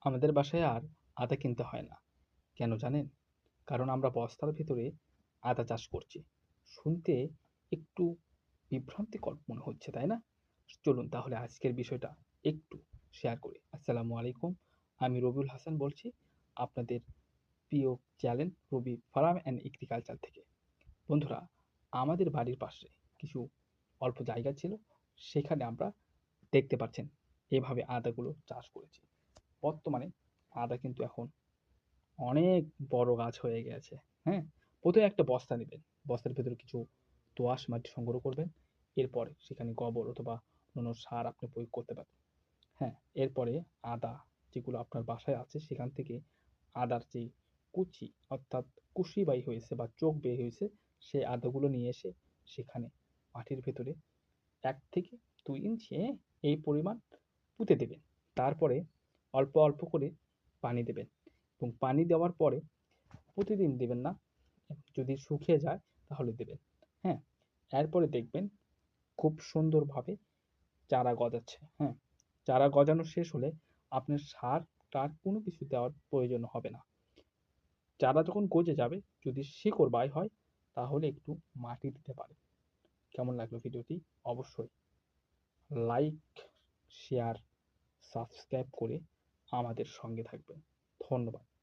আমাদের বাসায় আর আদা কিনতে হয় না। কেন জানেন? কারণ আমরা বস্তার ভেতরে আদা চাষ করছি। শুনতে একটু বিভ্রান্তিকর মনে হচ্ছে, তাই না? চলুন তাহলে আজকের বিষয়টা একটু শেয়ার করি। আসসালামু আলাইকুম। আমি রবিউল হাসান বলছি আপনাদের প্রিয় channel Robi farm and agriculture থেকে। বন্ধুরা, আমাদের বাড়ির পাশে কিছু অল্প জায়গা ছিল, সেখানে আমরা দেখতে পাচ্ছেন এভাবে আদাগুলো চাষ করেছি। বর্তমানে আদা কিন্তু এখন অনেক বড় গাছ হয়ে গেছে। হ্যাঁ? প্রথমে একটা বস্তা নিবেন। বস্তার ভেতরে কিছু দোআঁশ মাটি সংগ্রহ করবেন। এরপরে সেখানে গোবর অথবা অন্যান্য সার আপনি প্রয়োগ করতে পারেন। হ্যাঁ? এরপরে আদা যেগুলো আপনার বাসায় আছে সেখান থেকে আদার যে কুচি অর্থাৎ কুশি বাই হয়েছে বা চোখ বের হয়েছে সেই আদাগুলো নিয়ে এসে সেখানে মাটির ভেতরে ১ থেকে ২ ইঞ্চি এই পরিমাণ পুঁতে দেবেন। তারপরে অল্প, অল্প করে পানি দেবেন এবং পানি দেওয়ার পরে প্রতিদিন দেবেন না। যদি শুকিয়ে যায় তাহলে দেবেন। হ্যাঁ? এরপরে দেখবেন খুব সুন্দরভাবে চারা গজাচ্ছে। হ্যাঁ? চারা গজানো শেষ হলে আপনার সার-টার কোনো কিছু দেওয়ার প্রয়োজন হবে না। চারা যখন গজে যাবে, যদি শিকড় বাই হয় তাহলে একটু মাটি দিতে পারেন। কেমন লাগলো ভিডিওটি? অবশ্যই লাইক, শেয়ার, সাবস্ক্রাইব করে আমাদের সঙ্গে থাকবেন। ধন্যবাদ।